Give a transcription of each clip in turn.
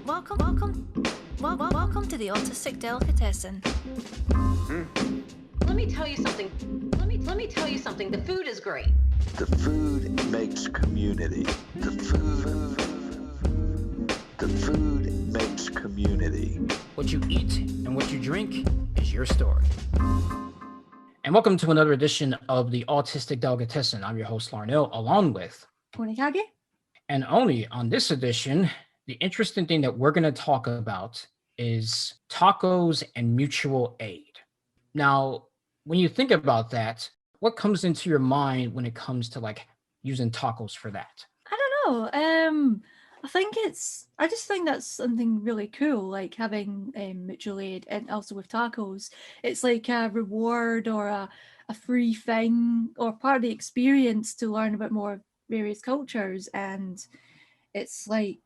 Welcome to the Autistic Delicatessen. Let me tell you something. Let me tell you something. The food is great. The food makes community. The food makes community. What you eat and what you drink is your story. And welcome to another edition of the Autistic Delicatessen. I'm your host, Larnell, along with Onikage. And only on this edition, the interesting thing that we're going to talk about is tacos and mutual aid. Now, when you think about that, what comes into your mind when it comes to like using tacos for that? I don't know. I just think that's something really cool, like having mutual aid, and also with tacos, it's like a reward or a free thing or part of the experience to learn about more various cultures. And it's like,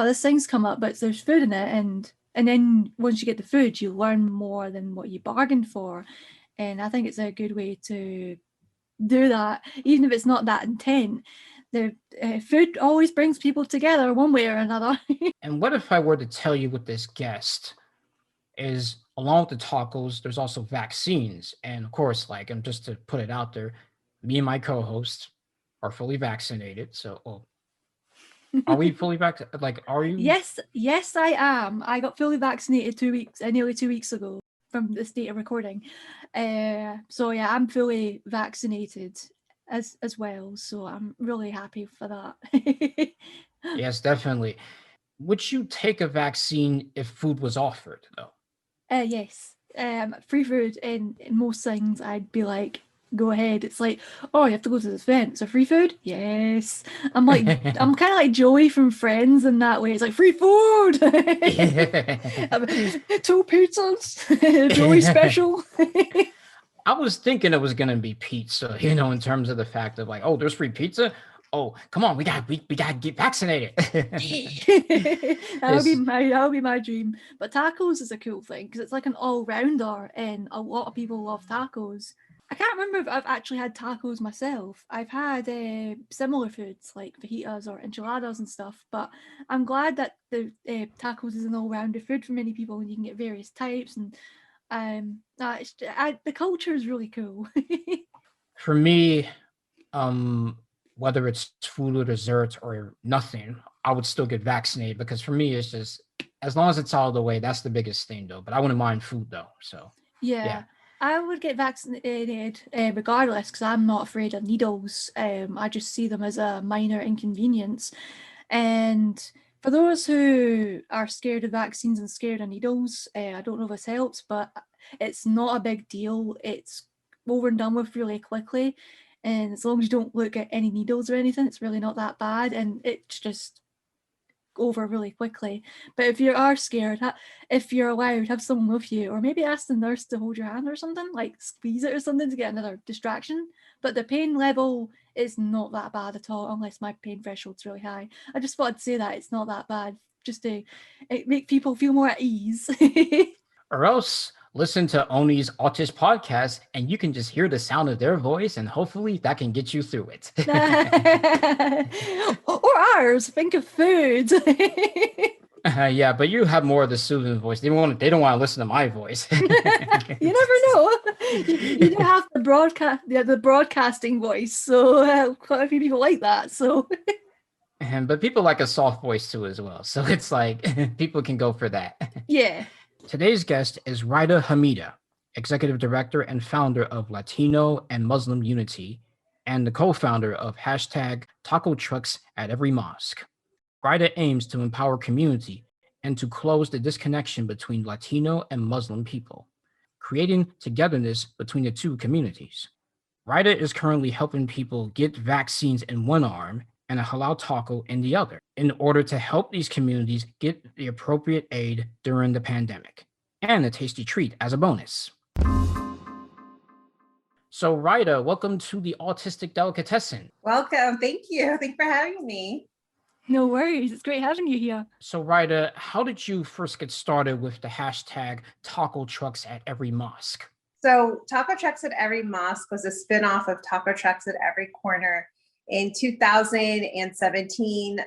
this thing's come up, but there's food in it, and then once you get the food, you learn more than what you bargained for. And I think it's a good way to do that, even if it's not that intent. The food always brings people together one way or another. And what if I were to tell you with this guest is along with the tacos, there's also vaccines. And of course, like, and just to put it out there, me and my co-host are fully vaccinated. So, are we fully vaccinated? Like, are you? Yes, I am. I got fully vaccinated nearly 2 weeks ago from this date of recording. So yeah, I'm fully vaccinated as well. So I'm really happy for that. Yes, definitely. Would you take a vaccine if food was offered, though? Yes. Free food in most things, I'd be like, go ahead. It's like, oh, you have to go to this event, so free food? Yes. I'm kind of like Joey from Friends in that way. It's like, free food. 2 pizzas. Joey special. I was thinking it was gonna be pizza, in terms of the fact of like, oh, there's free pizza. Oh, come on, we gotta get vaccinated. That would be my dream. But tacos is a cool thing because it's like an all-rounder, and a lot of people love tacos. I can't remember if I've actually had tacos myself. I've had similar foods like fajitas or enchiladas and stuff, but I'm glad that the tacos is an all-rounder food for many people, and you can get various types, and the culture is really cool. For me, whether it's food or dessert or nothing, I would still get vaccinated because for me, it's just as long as it's out of the way, that's the biggest thing though. But I wouldn't mind food though. So yeah. I would get vaccinated regardless because I'm not afraid of needles. I just see them as a minor inconvenience. And for those who are scared of vaccines and scared of needles, I don't know if this helps, but it's not a big deal. It's over and done with really quickly. And as long as you don't look at any needles or anything, it's really not that bad. And it's just over really quickly. But if you are scared, if you're allowed, have someone with you, or maybe ask the nurse to hold your hand or something, like squeeze it or something to get another distraction. But the pain level is not that bad at all, unless my pain threshold's really high. I just thought I'd say that it's not that bad, just to make people feel more at ease. Or else listen to Oni's Autist podcast and you can just hear the sound of their voice and hopefully that can get you through it. Or ours, think of food. Yeah, but you have more of the soothing voice. They don't want to listen to my voice. You never know. You do have the broadcasting voice, so quite a few people like that. So, but people like a soft voice too as well. So it's like people can go for that. Yeah. Today's guest is Rida Hamida, Executive Director and founder of Latino and Muslim Unity, and the co-founder of #Taco Trucks at Every Mosque. Rida aims to empower community and to close the disconnection between Latino and Muslim people, creating togetherness between the two communities. Rida is currently helping people get vaccines in one arm and a halal taco in the other in order to help these communities get the appropriate aid during the pandemic and a tasty treat as a bonus. So Rida, welcome to the Autistic Delicatessen. Welcome. Thank you. Thanks for having me. No worries. It's great having you here. So Rida, how did you first get started with the #Taco Trucks at Every Mosque? So Taco Trucks at Every Mosque was a spinoff of Taco Trucks at Every Corner. In 2017,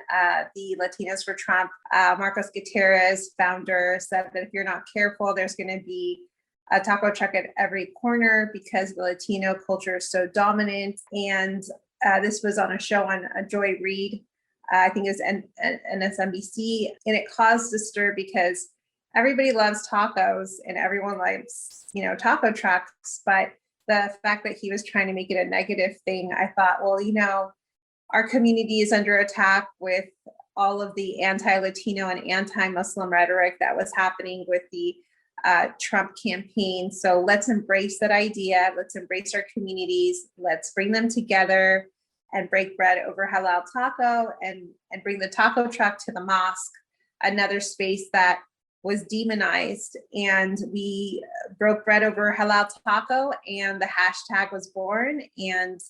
the Latinos for Trump, Marcos Gutierrez, founder, said that if you're not careful, there's going to be a taco truck at every corner because the Latino culture is so dominant. And this was on a show on Joy Reid, I think it was NSNBC, and it caused a stir because everybody loves tacos and everyone likes, taco trucks. But the fact that he was trying to make it a negative thing, I thought, well, our community is under attack with all of the anti-Latino and anti-Muslim rhetoric that was happening with the Trump campaign. So let's embrace that idea. Let's embrace our communities. Let's bring them together and break bread over halal taco and bring the taco truck to the mosque, another space that was demonized. And we broke bread over halal taco and the hashtag was born. And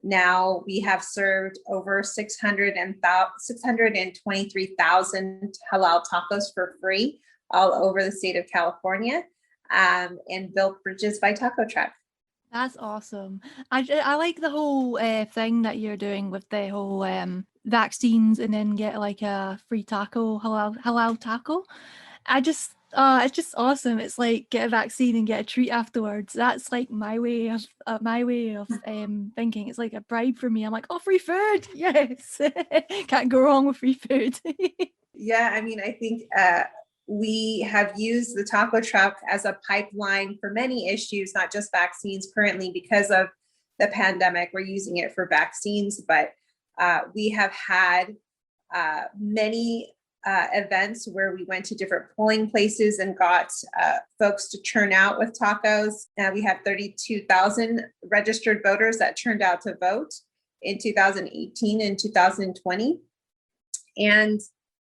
now we have served over 623,000 halal tacos for free all over the state of California, and built bridges by taco truck. That's awesome. I like the whole thing that you're doing with the whole vaccines and then get like a free taco, halal taco. It's just awesome. It's like get a vaccine and get a treat afterwards. That's like my way of thinking. It's like a bribe for me. I'm like, oh, free food, yes. Can't go wrong with free food. Yeah, I mean, I think we have used the taco truck as a pipeline for many issues, not just vaccines currently because of the pandemic. We're using it for vaccines, but we have had many events where we went to different polling places and got folks to turn out with tacos. We had 32,000 registered voters that turned out to vote in 2018 and 2020. And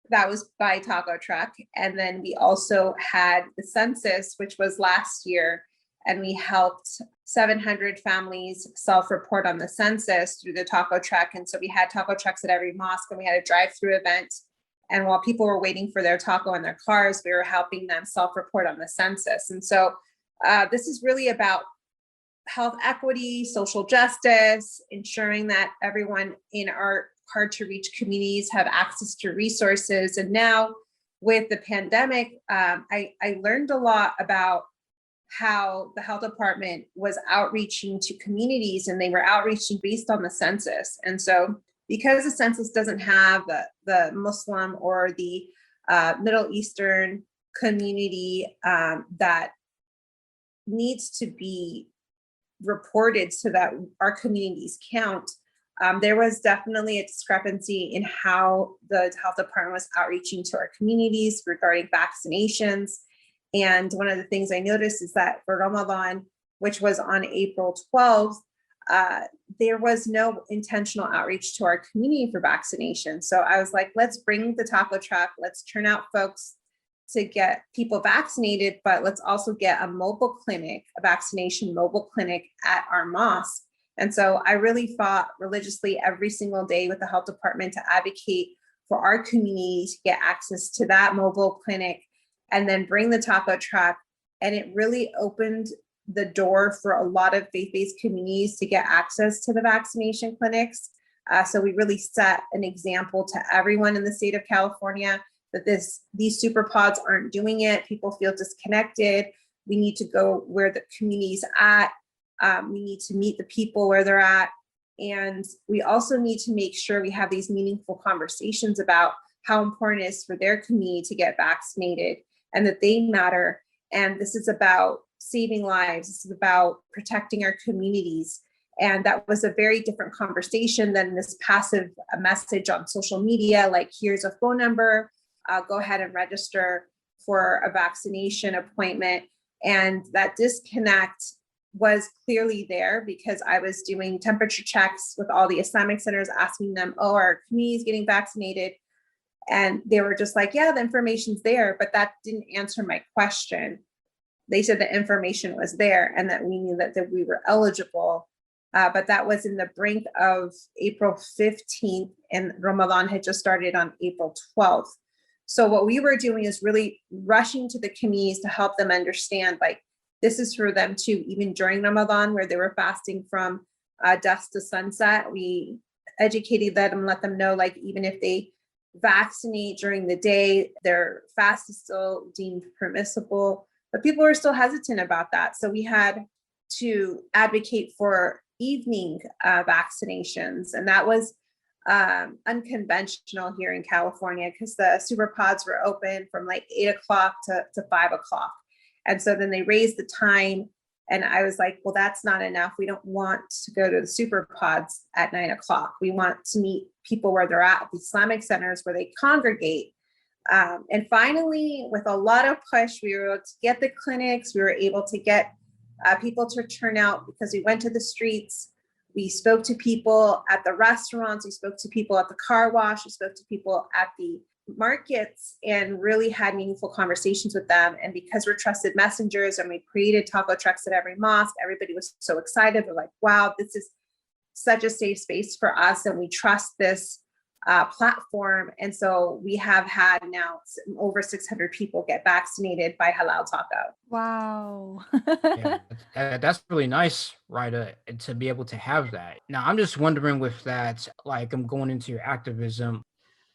that was by taco truck. And then we also had the census, which was last year, and we helped 700 families self-report on the census through the taco truck. And so we had taco trucks at every mosque, and we had a drive-through event. And while people were waiting for their taco in their cars, we were helping them self-report on the census. And so this is really about health equity, social justice, ensuring that everyone in our hard to reach communities have access to resources. And now with the pandemic, I learned a lot about how the health department was outreaching to communities, and they were outreaching based on the census. And so because the census doesn't have the Muslim or the Middle Eastern community that needs to be reported so that our communities count, there was definitely a discrepancy in how the health department was outreaching to our communities regarding vaccinations. And one of the things I noticed is that for Ramadan, which was on April 12th, there was no intentional outreach to our community for vaccination. So I was like, let's bring the taco truck, let's turn out folks to get people vaccinated, but let's also get a mobile clinic, a vaccination mobile clinic at our mosque. And so I really fought religiously every single day with the health department to advocate for our community to get access to that mobile clinic and then bring the taco truck. And it really opened the door for a lot of faith-based communities to get access to the vaccination clinics. So we really set an example to everyone in the state of California that these super pods aren't doing it. People feel disconnected. We need to go where the community's at. We need to meet the people where they're at. And we also need to make sure we have these meaningful conversations about how important it is for their community to get vaccinated and that they matter. And this is about saving lives. This is about protecting our communities. And that was a very different conversation than this passive message on social media, like here's a phone number, go ahead and register for a vaccination appointment. And that disconnect was clearly there because I was doing temperature checks with all the Islamic centers, asking them, oh, our community is getting vaccinated. And they were just like, yeah, the information's there, but that didn't answer my question. They said the information was there and that we knew that we were eligible, but that was in the brink of April 15th and Ramadan had just started on April 12th. So what we were doing is really rushing to the communities to help them understand, like, this is for them too, even during Ramadan, where they were fasting from dusk to sunset. We educated them, let them know, like, even if they vaccinate during the day, their fast is still deemed permissible. But people are still hesitant about that. So we had to advocate for evening vaccinations. And that was unconventional here in California because the super pods were open from like 8 o'clock to 5 o'clock. And so then they raised the time. And I was like, well, that's not enough. We don't want to go to the super pods at 9 o'clock. We want to meet people where they're at the Islamic centers where they congregate. And finally, with a lot of push, we were able to get the clinics. We were able to get people to turn out because we went to the streets. We spoke to people at the restaurants. We spoke to people at the car wash. We spoke to people at the markets and really had meaningful conversations with them. And because we're trusted messengers and we created taco trucks at every mosque, everybody was so excited. They're like, wow, this is such a safe space for us. And we trust this platform. And so we have had now over 600 people get vaccinated by Halal Taco. Wow. Yeah, that's really nice, Rida, to be able to have that. Now, I'm just wondering with that, like, I'm going into your activism,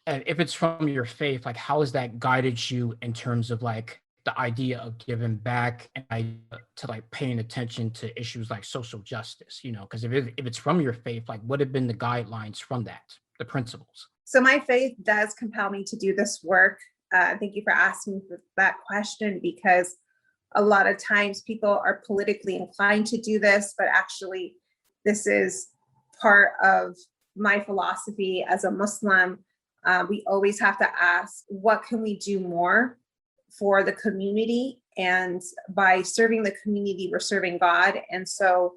and if it's from your faith, like, how has that guided you in terms of like the idea of giving back and to like paying attention to issues like social justice, because if it's from your faith, like, what have been the guidelines from that, the principles? So my faith does compel me to do this work. Thank you for asking that question, because a lot of times people are politically inclined to do this, but actually this is part of my philosophy as a Muslim. We always have to ask, what can we do more for the community? And by serving the community, we're serving God. And so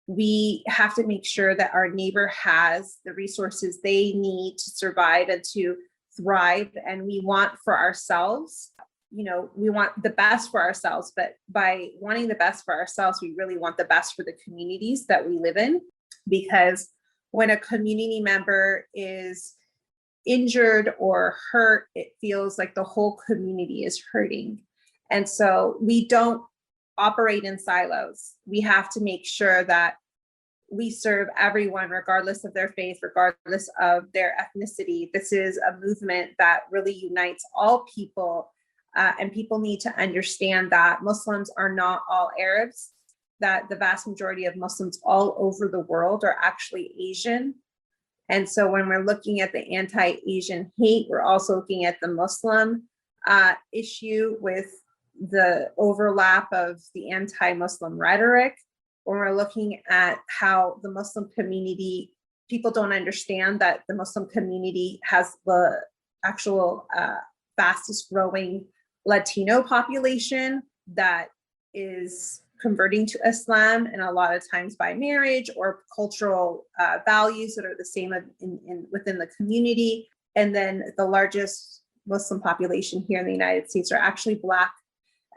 we have to make sure that our neighbor has the resources they need to survive and to thrive. And we want for ourselves, we want the best for ourselves, but by wanting the best for ourselves, we really want the best for the communities that we live in. Because when a community member is injured or hurt, it feels like the whole community is hurting. And so we don't operate in silos. We have to make sure that we serve everyone, regardless of their faith, regardless of their ethnicity. This is a movement that really unites all people. And people need to understand that Muslims are not all Arabs, that the vast majority of Muslims all over the world are actually Asian. And so when we're looking at the anti-Asian hate, we're also looking at the Muslim issue with the overlap of the anti-Muslim rhetoric. When we're looking at how the Muslim community, people don't understand that the Muslim community has the actual fastest growing Latino population that is converting to Islam, and a lot of times by marriage or cultural values that are the same within the community. And then the largest Muslim population here in the United States are actually Black.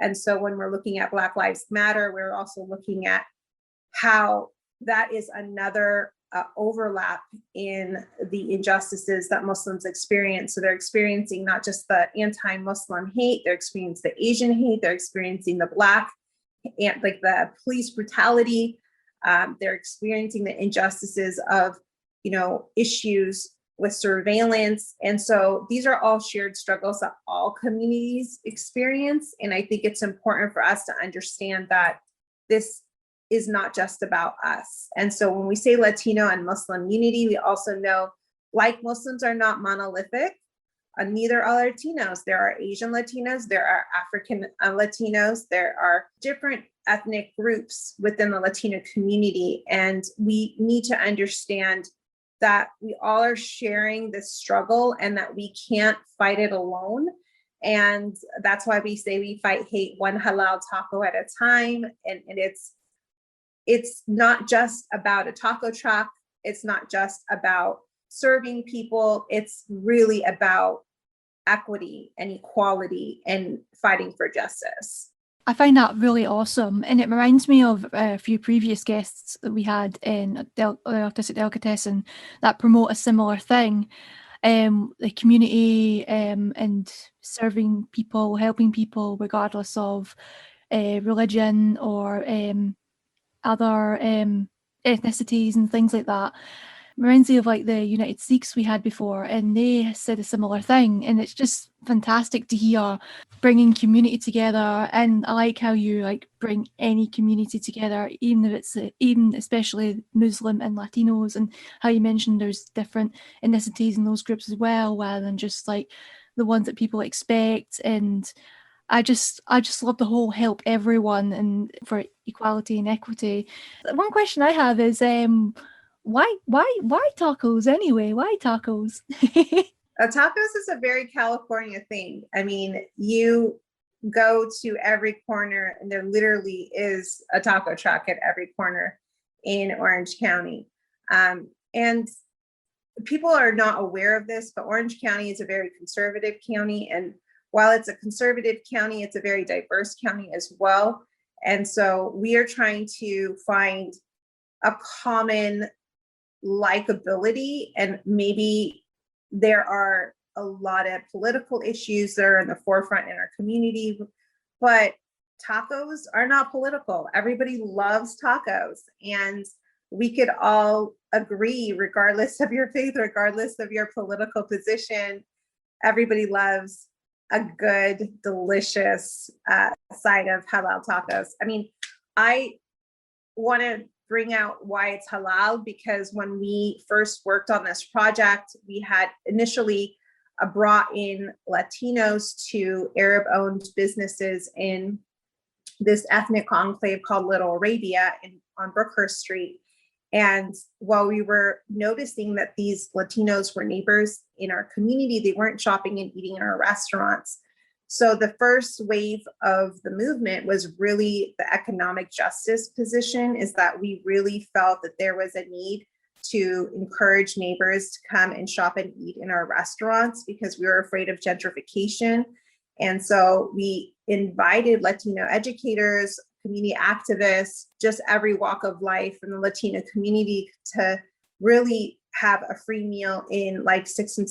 And so when we're looking at Black Lives Matter, we're also looking at how that is another overlap in the injustices that Muslims experience. So they're experiencing not just the anti-Muslim hate, they're experiencing the Asian hate, they're experiencing the Black and like the police brutality. They're experiencing the injustices of, issues with surveillance. And so these are all shared struggles that all communities experience. And I think it's important for us to understand that this is not just about us. And so when we say Latino and Muslim unity, we also know like Muslims are not monolithic. Neither are Latinos. There are Asian Latinos, there are African Latinos, there are different ethnic groups within the Latino community. And we need to understand that we all are sharing this struggle and that we can't fight it alone. And that's why we say we fight hate one halal taco at a time. And it's not just about a taco truck. It's not just about serving people. It's really about equity and equality and fighting for justice. I find that really awesome. And it reminds me of a few previous guests that we had in the Autistic Delicatessen that promote a similar thing. The community and serving people, helping people regardless of religion or other ethnicities and things like that. Reminds me of like the United Sikhs we had before, and they said a similar thing. And it's just fantastic to hear bringing community together. And I like how you like bring any community together, even if it's even especially Muslim and Latinos, and how you mentioned there's different ethnicities in those groups as well, rather than just like the ones that people expect. And I just love the whole help everyone and for equality and equity. One question I have is why tacos anyway? Why tacos? Tacos is a very California thing. I mean, you go to every corner and there literally is a taco truck at every corner in Orange County. And people are not aware of this, but Orange County is a very conservative county. And while it's a conservative county, it's a very diverse county as well. And so we are trying to find a common likability, and maybe there are a lot of political issues that are in the forefront in our community, but tacos are not political. Everybody loves tacos, and we could all agree, regardless of your faith, regardless of your political position, everybody loves a good, delicious side of halal tacos. I mean, I want to bring out why it's halal, because when we first worked on this project, we had initially brought in Latinos to Arab-owned businesses in this ethnic enclave called Little Arabia on Brookhurst Street. And while we were noticing that these Latinos were neighbors in our community, they weren't shopping and eating in our restaurants. So the first wave of the movement was really the economic justice position, is that we really felt that there was a need to encourage neighbors to come and shop and eat in our restaurants because we were afraid of gentrification. And so we invited Latino educators, community activists, just every walk of life in the Latino community to really have a free meal in like six or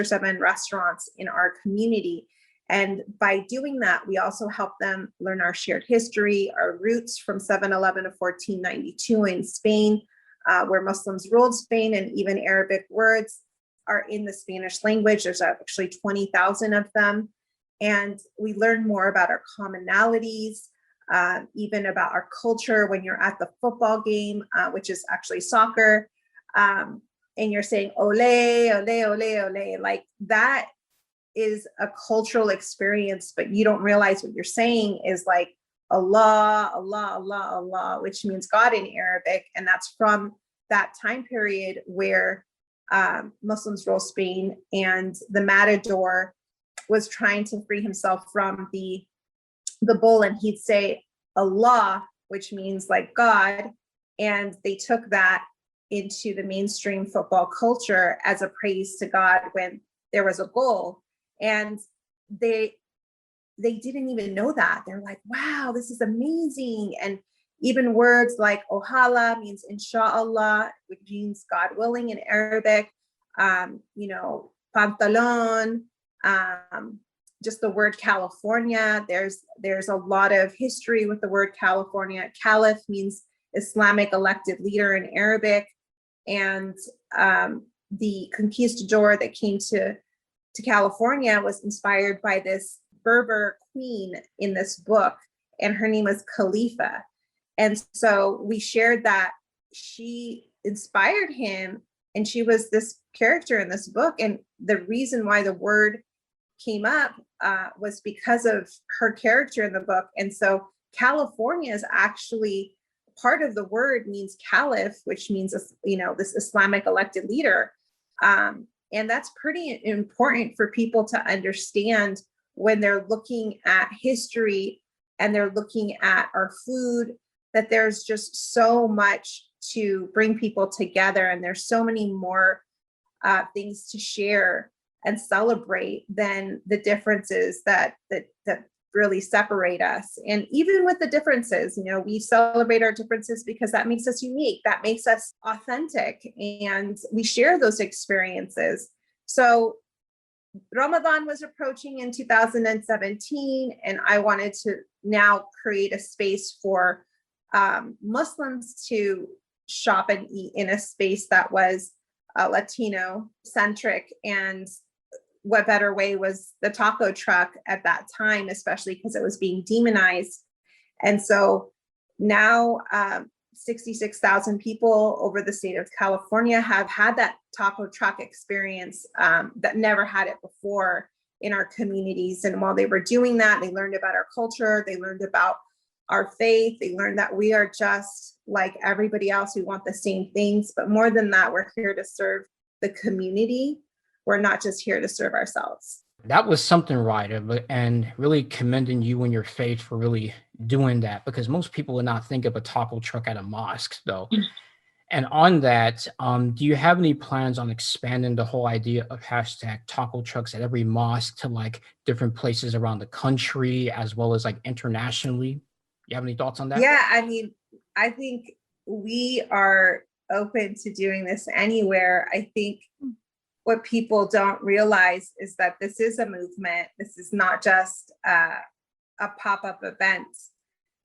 seven restaurants in our community. And by doing that, we also help them learn our shared history, our roots from 711 to 1492 in Spain, where Muslims ruled Spain, and even Arabic words are in the Spanish language. There's actually 20,000 of them. And we learn more about our commonalities, even about our culture when you're at the football game, which is actually soccer, and you're saying, ole, ole, ole, ole, like that is a cultural experience, but you don't realize what you're saying is like Allah, Allah, Allah, Allah, which means God in Arabic. And that's from that time period where Muslims ruled Spain, and the matador was trying to free himself from the bull, and he'd say Allah, which means like God. And they took that into the mainstream football culture as a praise to God when there was a goal. And they didn't even know that. They're like, wow, this is amazing. And even words like ohala means inshallah, which means God willing in Arabic, pantalon, just the word California. There's a lot of history with the word California. Caliph means Islamic elected leader in Arabic. And the conquistador that came to California was inspired by this Berber queen in this book, and her name was Khalifa. And so we shared that she inspired him, and she was this character in this book. And the reason why the word came up was because of her character in the book. And so California is actually part of the word means caliph, which means, this Islamic elected leader. And that's pretty important for people to understand when they're looking at history and they're looking at our food, that there's just so much to bring people together. And there's so many more things to share and celebrate than the differences that really separate us. And even with the differences, we celebrate our differences because that makes us unique, that makes us authentic, and we share those experiences. So Ramadan was approaching in 2017, and I wanted to now create a space for Muslims to shop and eat in a space that was Latino centric. And what better way was the taco truck at that time, especially because it was being demonized. And so now 66,000 people over the state of California have had that taco truck experience that never had it before in our communities. And while they were doing that, they learned about our culture, they learned about our faith, they learned that we are just like everybody else. We want the same things, but more than that, we're here to serve the community. We're not just here to serve ourselves. That was something, Ryder, and really commending you and your faith for really doing that, because most people would not think of a taco truck at a mosque, though. And on that, do you have any plans on expanding the whole idea of hashtag taco trucks at every mosque to like different places around the country as well as like internationally? You have any thoughts on that? Yeah, I mean, I think we are open to doing this anywhere. I think what people don't realize is that this is a movement. This is not just a pop-up event.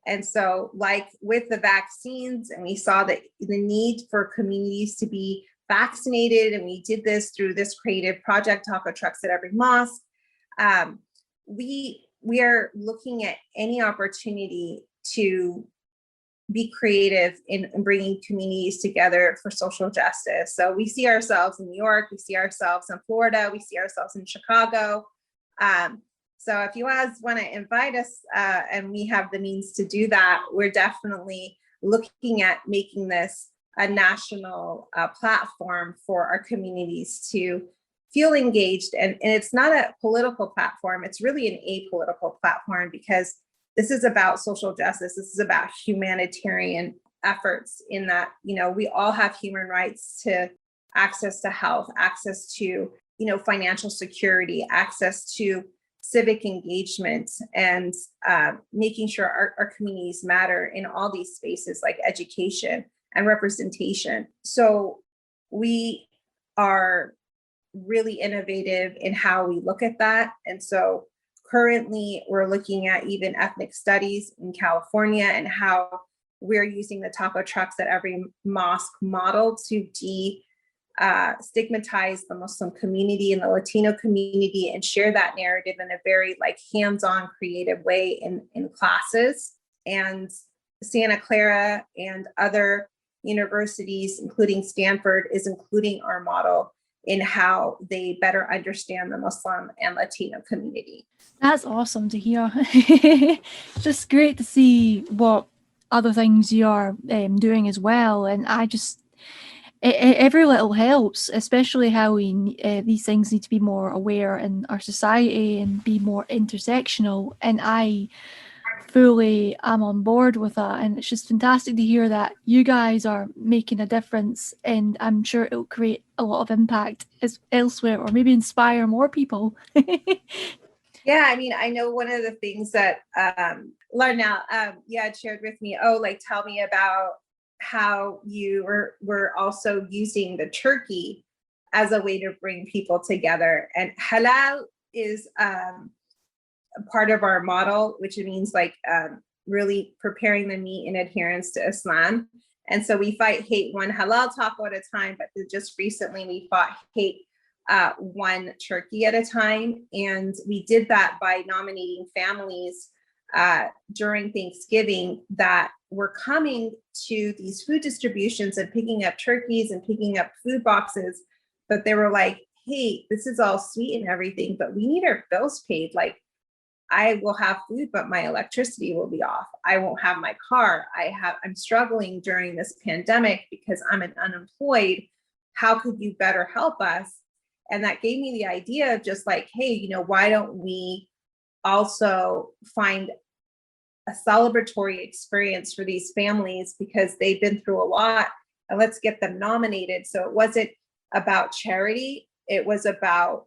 And so like with the vaccines, and we saw that the need for communities to be vaccinated, and we did this through this creative project, Taco Trucks at Every Mosque. We are looking at any opportunity to be creative in bringing communities together for social justice. So we see ourselves in New York, we see ourselves in Florida, we see ourselves in Chicago. So if you guys want to invite us and we have the means to do that, we're definitely looking at making this a national platform for our communities to feel engaged. And it's not a political platform, it's really an apolitical platform, because this is about social justice. This is about humanitarian efforts in that, you know, we all have human rights to access to health, access to, you know, financial security, access to civic engagement, and making sure our communities matter in all these spaces like education and representation. So we are really innovative in how we look at that. And so currently, we're looking at even ethnic studies in California and how we're using the taco trucks at every mosque model to stigmatize the Muslim community and the Latino community and share that narrative in a very like hands-on creative way in classes. And Santa Clara and other universities, including Stanford, is including our model in how they better understand the Muslim and Latino community. That's awesome to hear. Just great to see what other things you're doing as well. And I just, every little helps, especially how we these things need to be more aware in our society and be more intersectional. And I fully am on board with that, and it's just fantastic to hear that you guys are making a difference, and I'm sure it'll create a lot of impact elsewhere, or maybe inspire more people. Yeah, I mean, I know one of the things that Larnell had shared with me, tell me about how you were also using the turkey as a way to bring people together. And halal is part of our model, which means really preparing the meat in adherence to Islam. And so we fight hate one halal taco at a time, but just recently we fought hate one turkey at a time. And we did that by nominating families during Thanksgiving that were coming to these food distributions and picking up turkeys and picking up food boxes. But they were like, hey, this is all sweet and everything, but we need our bills paid. Like, I will have food, but my electricity will be off. I won't have my car. I'm struggling during this pandemic because I'm an unemployed. How could you better help us? And that gave me the idea of just like, hey, why don't we also find a celebratory experience for these families because they've been through a lot, and let's get them nominated. So it wasn't about charity. It was about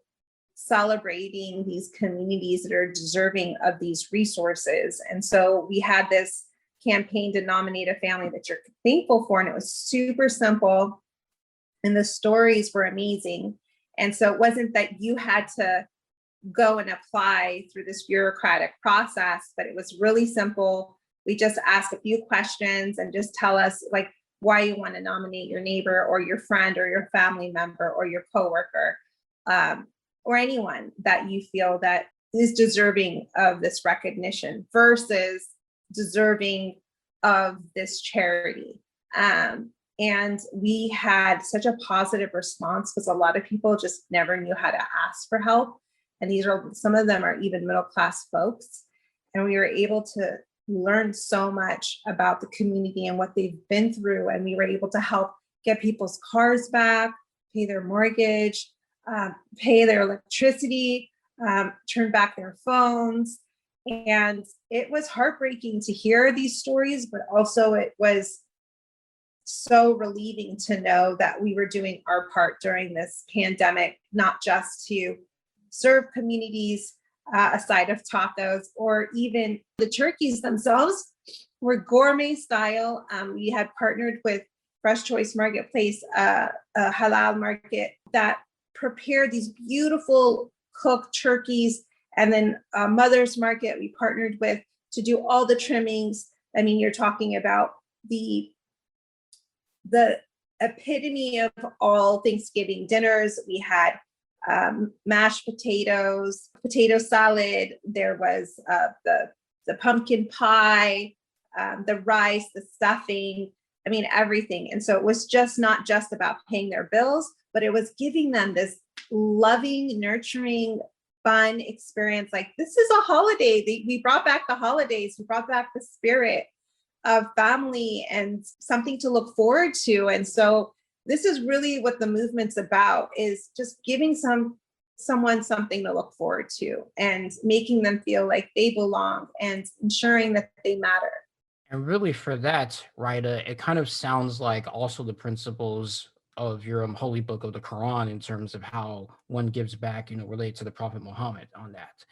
celebrating these communities that are deserving of these resources. And so we had this campaign to nominate a family that you're thankful for, and it was super simple. And the stories were amazing. And so it wasn't that you had to go and apply through this bureaucratic process, but it was really simple. We just ask a few questions and just tell us, like, why you want to nominate your neighbor or your friend or your family member or your coworker, or anyone that you feel that is deserving of this recognition versus deserving of this charity. And we had such a positive response because a lot of people just never knew how to ask for help. And some of them are even middle-class folks. And we were able to learn so much about the community and what they've been through. And we were able to help get people's cars back, pay their mortgage, pay their electricity, turn back their phones. And it was heartbreaking to hear these stories, but also it was so relieving to know that we were doing our part during this pandemic, not just to serve communities a side of tacos, or even the turkeys themselves were gourmet style. We had partnered with Fresh Choice Marketplace, a halal market that prepared these beautiful cooked turkeys. And then Mother's Market we partnered with to do all the trimmings. I mean, you're talking about the epitome of all Thanksgiving dinners. We had mashed potatoes, potato salad. There was the pumpkin pie, the rice, the stuffing. I mean, everything. And so it was just not just about paying their bills, but it was giving them this loving, nurturing, fun experience. Like, this is a holiday. We brought back the holidays. We brought back the spirit of family and something to look forward to. And so this is really what the movement's about, is just giving someone something to look forward to and making them feel like they belong and ensuring that they matter. And really, for that, Rida, it kind of sounds like also the principles of your holy book of the Quran in terms of how one gives back, related to the Prophet Muhammad on that.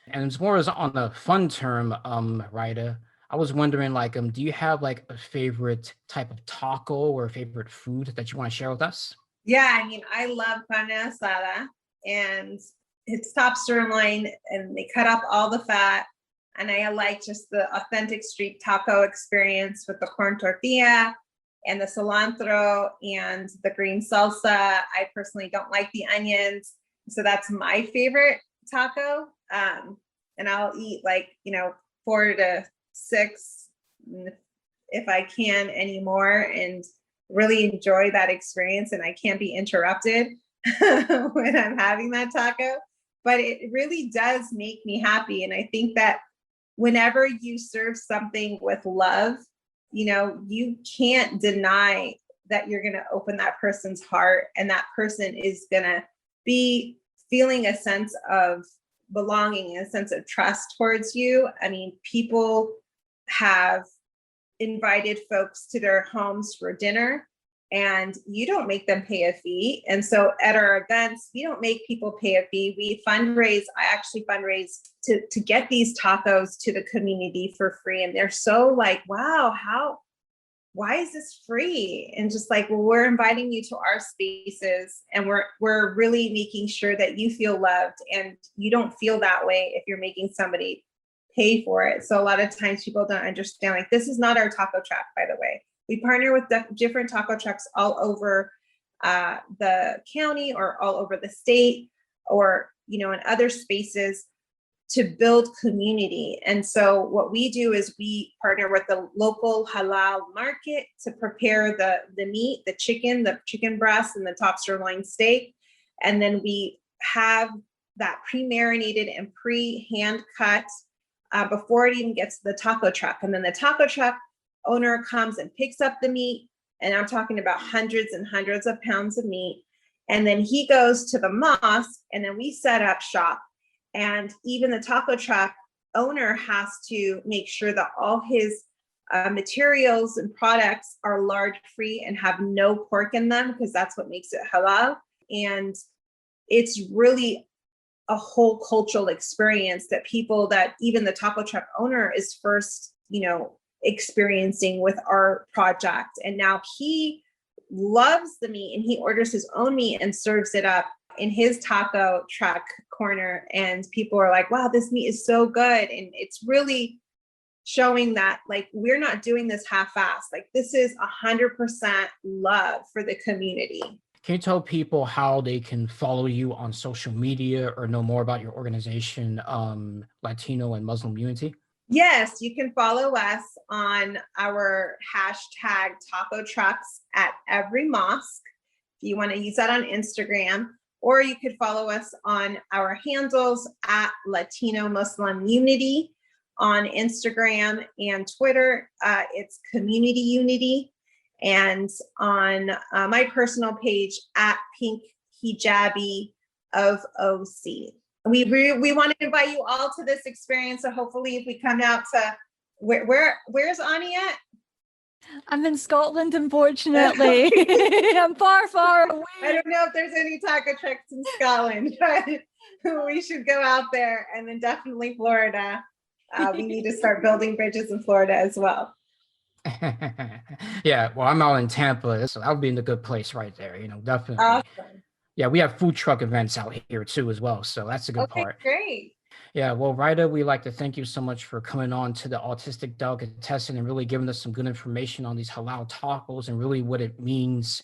And it's more as on a fun term, Rida, I was wondering, do you have like a favorite type of taco or a favorite food that you want to share with us? Yeah, I mean, I love carne asada, and it's top sirloin, and they cut off all the fat. And I like just the authentic street taco experience with the corn tortilla and the cilantro and the green salsa. I personally don't like the onions, so that's my favorite taco. And I'll eat 4 to 6 if I can anymore, and really enjoy that experience. And I can't be interrupted when I'm having that taco, but it really does make me happy. And I think that whenever you serve something with love, you can't deny that you're going to open that person's heart, and that person is going to be feeling a sense of belonging and a sense of trust towards you. I mean, people have invited folks to their homes for dinner, and you don't make them pay a fee. And so at our events, we don't make people pay a fee. We fundraise. I actually fundraise to get these tacos to the community for free. And they're so like, wow, why is this free? And just like, well, we're inviting you to our spaces, and we're really making sure that you feel loved, and you don't feel that way if you're making somebody pay for it. So a lot of times people don't understand, like, this is not our taco truck, by the way. We partner with different taco trucks all over the county or all over the state, or, in other spaces, to build community. And so what we do is we partner with the local halal market to prepare the meat, the chicken breast, and the top sirloin steak. And then we have that pre-marinated and pre-hand cut before it even gets to the taco truck. And then the taco truck owner comes and picks up the meat. And I'm talking about hundreds and hundreds of pounds of meat. And then he goes to the mosque, and then we set up shop. And even the taco truck owner has to make sure that all his materials and products are lard free and have no pork in them, because that's what makes it halal. And it's really a whole cultural experience that even the taco truck owner is first, experiencing with our project. And now he loves the meat, and he orders his own meat and serves it up in his taco truck corner. And people are like, wow, this meat is so good. And it's really showing that like we're not doing this half-assed. Like this is 100% love for the community. Can you tell people how they can follow you on social media or know more about your organization, Latino and Muslim Unity? Yes, you can follow us on our hashtag taco trucks at every mosque. If you want to use that on Instagram, or you could follow us on our handles at Latino Muslim Unity on Instagram and Twitter. It's Community Unity. And on my personal page at Pink Hijabi of OC. We want to invite you all to this experience. So hopefully if we come out to where's Ani at? I'm in Scotland, unfortunately. I'm far away. I don't know if there's any taco trucks in Scotland, but we should go out there. And then definitely Florida. We need to start building bridges in Florida as well. Yeah, well, I'm out in Tampa, so I'll be in a good place right there, definitely. Awesome. Yeah, we have food truck events out here too as well, so that's a good part. Great. Yeah, well, Rida, we'd like to thank you so much for coming on to the Autistic Delicatessen and really giving us some good information on these halal tacos and really what it means,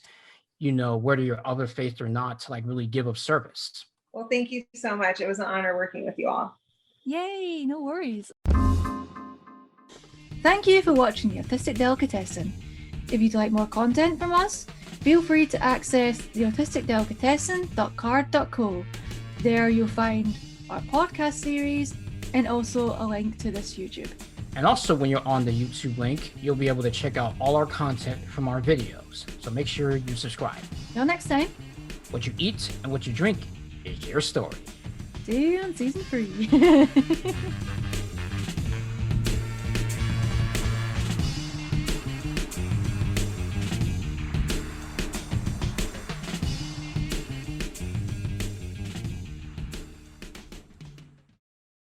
whether you're other faith or not, to like really give of service. Well, thank you so much. It was an honor working with you all. Yay, no worries. Thank you for watching the Autistic Delicatessen. If you'd like more content from us, feel free to access the autisticdelicatessen.card.co. There you'll find our podcast series and also a link to this YouTube. And also when you're on the YouTube link, you'll be able to check out all our content from our videos. So make sure you subscribe. Till next time. What you eat and what you drink is your story. See you on season 3.